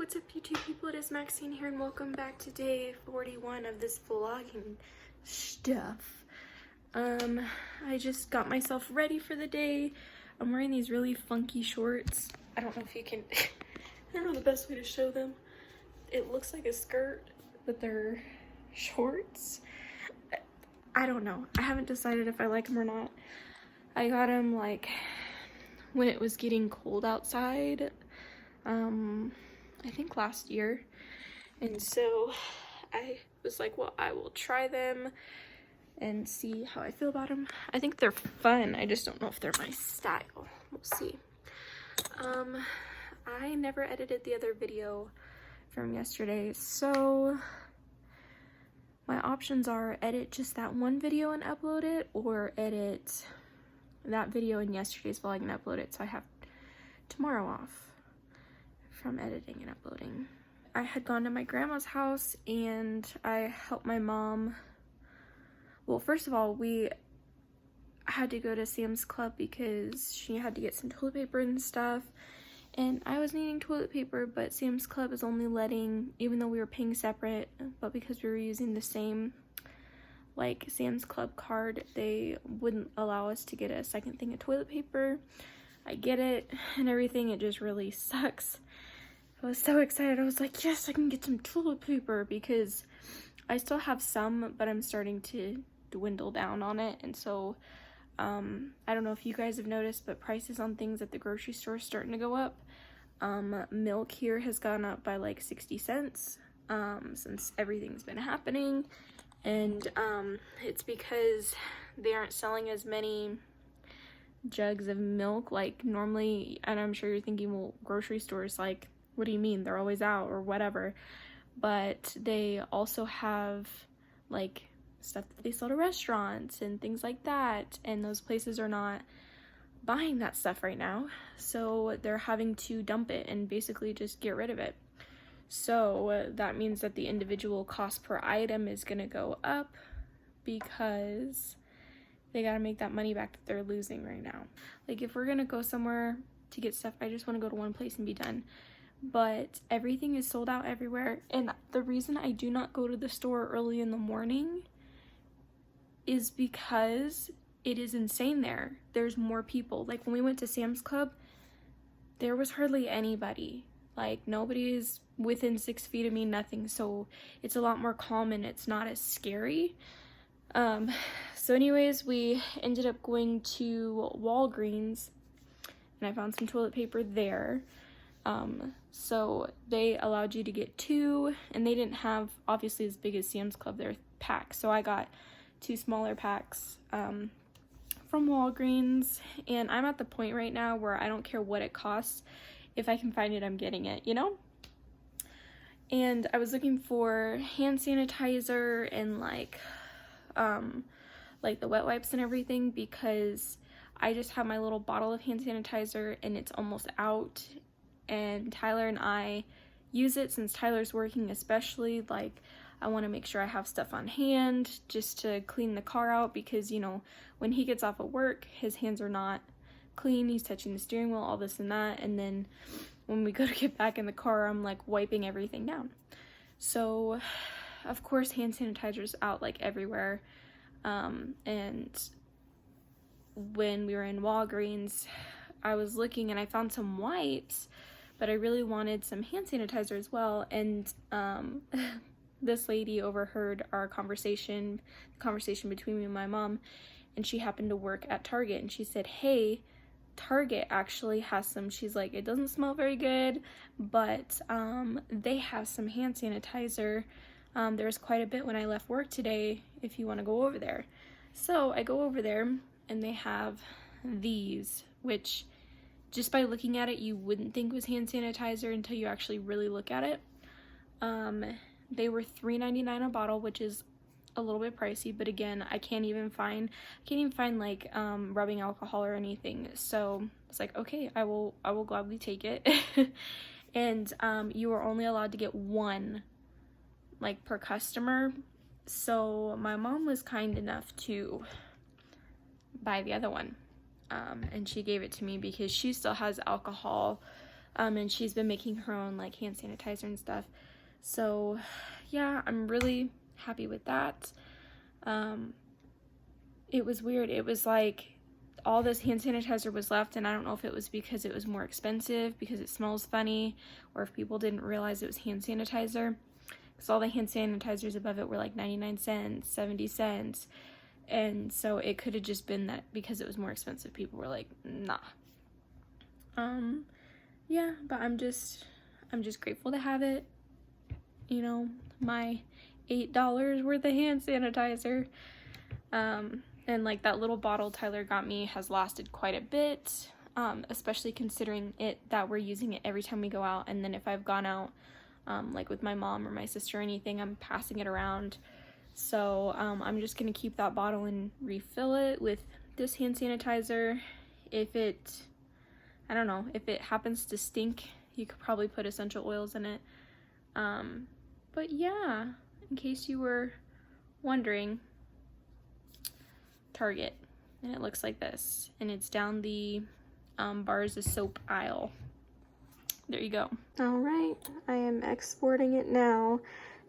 what's up YouTube people, it is Maxine here and welcome back to day 41 of this vlogging stuff. I just got myself ready for the day. I'm wearing these really funky shorts. I don't know if you can, I don't know the best way to show them. It looks like a skirt, but they're shorts. I don't know. I haven't decided if I like them or not. I got them like when it was getting cold outside. I think last year, and so I was like, well, I will try them and see how I feel about them. I think they're fun. I just don't know if they're my style. We'll see. I never edited the other video from yesterday, so my options are edit just that one video and upload it, or edit that video in yesterday's vlog and upload it, so I have tomorrow off from editing and uploading. I had gone to my grandma's house and I helped my mom. Well, first of all, we had to go to Sam's Club because she had to get some toilet paper and stuff, and I was needing toilet paper, but Sam's Club is only letting, even though we were paying separate, but because we were using the same like Sam's Club card, they wouldn't allow us to get a second thing of toilet paper. I get it and everything, it just really sucks. I was so excited. I was like, yes, I can get some toilet paper, because I still have some, but I'm starting to dwindle down on it. And so I don't know if you guys have noticed, but prices on things at the grocery store are starting to go up. Milk here has gone up by like 60 cents since everything's been happening, and it's because they aren't selling as many jugs of milk like normally. And I'm sure you're thinking, well, grocery stores, like, what do you mean, they're always out or whatever? But they also have like stuff that they sell to restaurants and things like that, and those places are not buying that stuff right now, so they're having to dump it and basically just get rid of it. So that means that the individual cost per item is going to go up, because they got to make that money back that they're losing right now. Like, if we're going to go somewhere to get stuff, I just want to go to one place and be done. But everything is sold out everywhere, and the reason I do not go to the store early in the morning is because it is insane there. There's more people. Like, when we went to Sam's Club, there was hardly anybody. Like, nobody's within 6 feet of me, nothing. So it's a lot more calm and it's not as scary. So anyways, we ended up going to Walgreens and I found some toilet paper there. So they allowed you to get 2, and they didn't have obviously as big as Sam's Club, their packs. So I got 2 smaller packs from Walgreens, and I'm at the point right now where I don't care what it costs. If I can find it, I'm getting it, you know? And I was looking for hand sanitizer and like the wet wipes and everything, because I just have my little bottle of hand sanitizer and it's almost out. And Tyler and I use it since Tyler's working, especially. Like, I want to make sure I have stuff on hand just to clean the car out, because, you know, when he gets off of work, his hands are not clean. He's touching the steering wheel, all this and that. And then when we go to get back in the car, I'm like wiping everything down. So, of course, hand sanitizer's out like everywhere. And when we were in Walgreens, I was looking and I found some wipes, but I really wanted some hand sanitizer as well. And this lady overheard our conversation between me and my mom, and she happened to work at Target, and she said, hey, Target actually has some. She's like, it doesn't smell very good, but they have some hand sanitizer. There's quite a bit when I left work today if you want to go over there. So I go over there and they have these, which just by looking at it, you wouldn't think was hand sanitizer until you actually really look at it. They were $3.99 a bottle, which is a little bit pricey, but again, I can't even find like rubbing alcohol or anything. So it's like, okay, I will gladly take it. And you are only allowed to get 1 like per customer. So my mom was kind enough to buy the other one. And she gave it to me because she still has alcohol and she's been making her own like hand sanitizer and stuff. So yeah, I'm really happy with that. It was weird. It was like all this hand sanitizer was left, and I don't know if it was because it was more expensive because it smells funny, or if people didn't realize it was hand sanitizer, because all the hand sanitizers above it were like 99 cents, 70 cents, and so it could have just been that because it was more expensive, people were like, nah. Yeah, but I'm just grateful to have it, you know, my $8 worth of hand sanitizer. And like that little bottle Tyler got me has lasted quite a bit, especially considering that we're using it every time we go out, and then if I've gone out like with my mom or my sister or anything, I'm passing it around. So I'm just gonna keep that bottle and refill it with this hand sanitizer. If it happens to stink, you could probably put essential oils in it. But yeah, in case you were wondering, Target, and it looks like this, and it's down the bars of soap aisle. There you go. All right, I am exporting it now.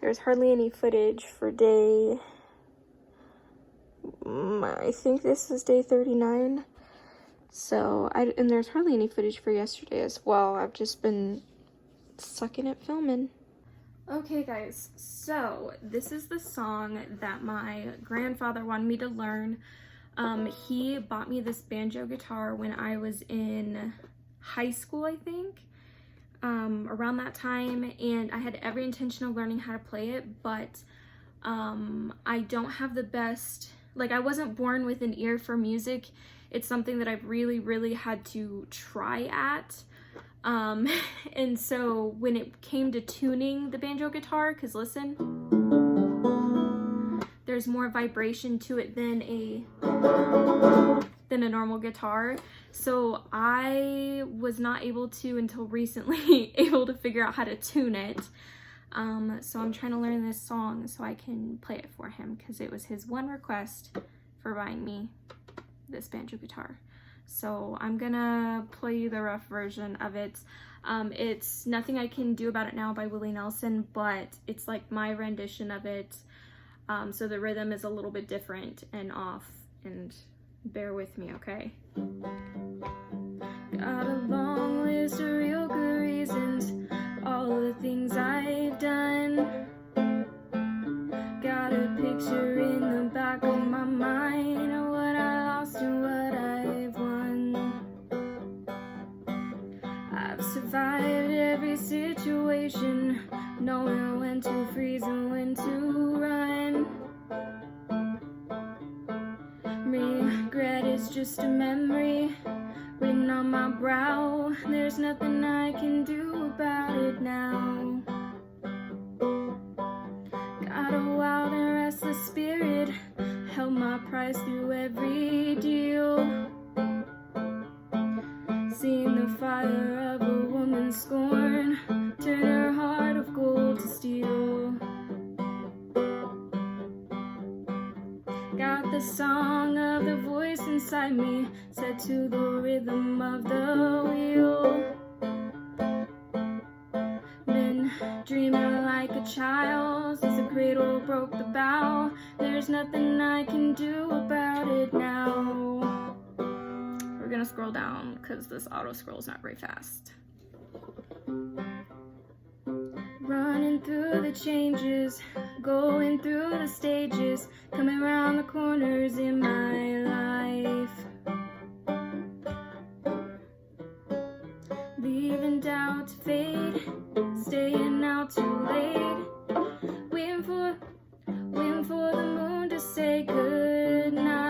There's hardly any footage for day, I think this is day 39. So, and there's hardly any footage for yesterday as well. I've just been sucking at filming. Okay guys, so this is the song that my grandfather wanted me to learn. He bought me this banjo guitar when I was in high school, I think, around that time, and I had every intention of learning how to play it, but I don't have the best, like, I wasn't born with an ear for music. It's something that I've really had to try at. And so when it came to tuning the banjo guitar, because listen, there's more vibration to it than a normal guitar. So I was not able to, until recently, able to figure out how to tune it. So I'm trying to learn this song so I can play it for him, because it was his one request for buying me this banjo guitar. So I'm gonna play you the rough version of it. It's Nothing I Can Do About It Now by Willie Nelson, but it's like my rendition of it. So the rhythm is a little bit different and off, and bear with me, okay? Got a long list of real good reasons, all the things I've done. Got a picture in the back of my mind of what I lost and what I've won. I've survived every situation, knowing when to freeze and when to run. Regret is just a memory written on my brow. There's nothing I can do about it now. Got a wild and restless spirit, held my price through every deal. Seen the fire of a woman's scorn turn her heart of gold to steel. Got the song of the voice inside me set to the rhythm of the wheel. Been dreaming like a child since the cradle broke the bow. There's nothing I can do about it now. We're gonna scroll down because this auto scroll is not very fast. Running through the changes, going through the stages, coming around the corners in my life. Leaving doubt to fade, staying out too late, waiting for the moon to say goodnight.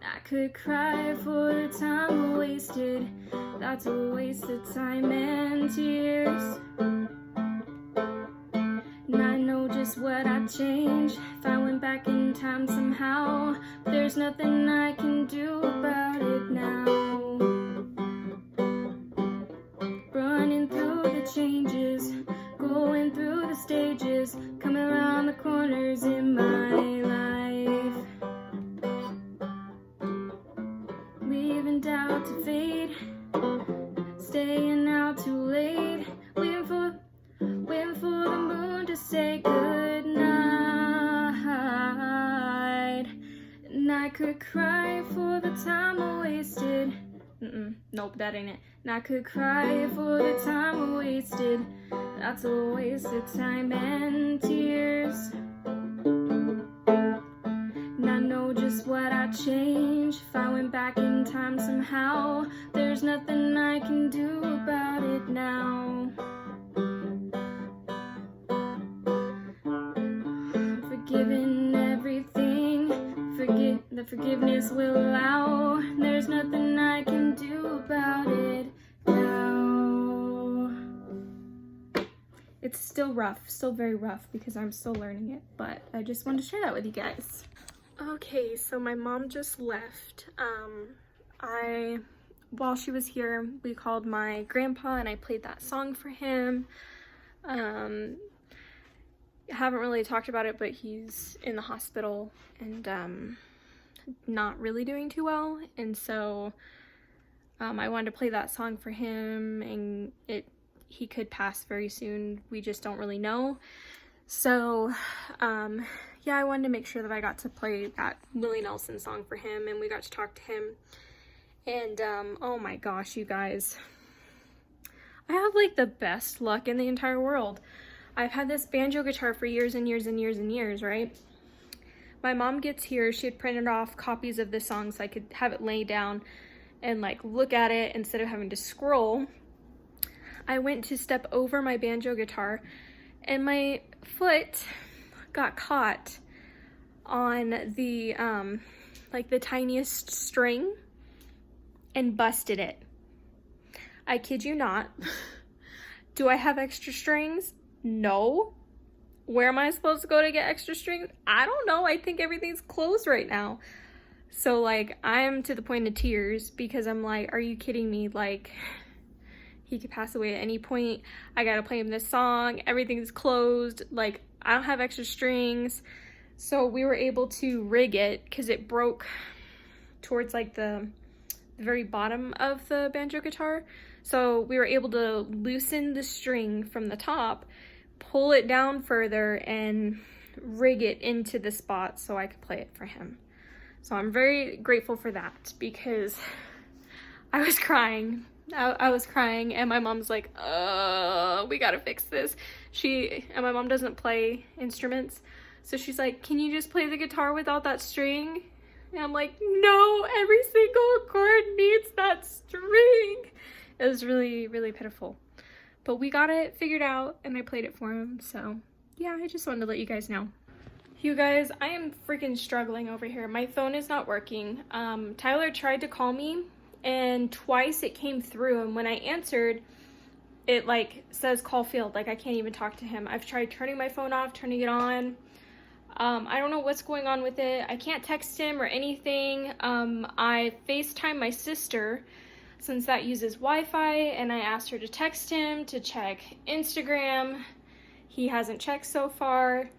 I could cry for the time wasted, that's a waste of time and tears. And I know just what I'd change if I went back in time somehow, but there's nothing I can do about it now. Running through the changes, going through the stages, coming around the corners in my life. Leaving doubt to staying out too late, waiting for the moon to say good night. And I could cry for the time I wasted. Nope, that ain't it. And I could cry for the time I wasted. That's a waste of time and tears. And I know just what I'd change if I went back in time somehow. There's nothing I can do about it now. Forgiven everything, the forgiveness will allow. There's nothing I can do about it now. It's still rough, still very rough because I'm still learning it, but I just wanted to share that with you guys. Okay, so my mom just left. While she was here, we called my grandpa and I played that song for him. Haven't really talked about it, but he's in the hospital and not really doing too well, and so I wanted to play that song for him, and he could pass very soon. We just don't really know. So yeah, I wanted to make sure that I got to play that Willie Nelson song for him, and we got to talk to him. And oh my gosh, you guys, I have like the best luck in the entire world. I've had this banjo guitar for years and years and years and years, right? My mom gets here, she had printed off copies of this song so I could have it lay down and like look at it instead of having to scroll. I went to step over my banjo guitar and my foot got caught on the like the tiniest string and busted it. I kid you not. Do I have extra strings? No. Where am I supposed to go to get extra strings? I don't know. I think everything's closed right now. So like I'm to the point of tears because I'm like, are you kidding me? Like he could pass away at any point. I gotta play him this song. Everything's closed. Like I don't have extra strings. So we were able to rig it because it broke towards like the very bottom of the banjo guitar. So we were able to loosen the string from the top, pull it down further, and rig it into the spot so I could play it for him. So I'm very grateful for that because I was crying. I was crying and my mom's like, we gotta fix this. And my mom doesn't play instruments. So she's like, can you just play the guitar without that string? And I'm like, no, every single chord needs that string. It was really, really pitiful. But we got it figured out and I played it for him. So yeah, I just wanted to let you guys know. You guys, I am freaking struggling over here. My phone is not working. Tyler tried to call me and twice it came through. And when I answered, it like says call failed. Like I can't even talk to him. I've tried turning my phone off, turning it on. I don't know what's going on with it. I can't text him or anything. I FaceTime my sister since that uses Wi-Fi, and I asked her to text him to check Instagram. He hasn't checked so far.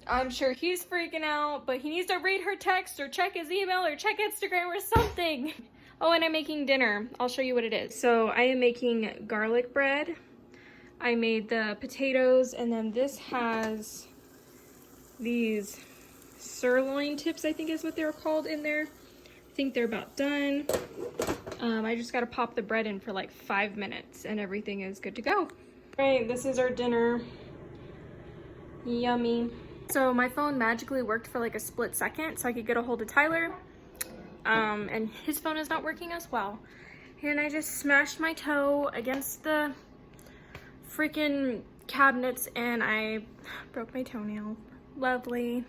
I'm sure he's freaking out, but he needs to read her text or check his email or check Instagram or something. Oh, and I'm making dinner. I'll show you what it is. So I am making garlic bread. I made the potatoes, and then this has these sirloin tips, I think is what they're called, in there. I think they're about done. I just gotta pop the bread in for like 5 minutes and everything is good to go. All right, this is our dinner. Yummy. So my phone magically worked for like a split second so I could get a hold of Tyler. And his phone is not working as well. And I just smashed my toe against the freaking cabinets and I broke my toenail. Lovely.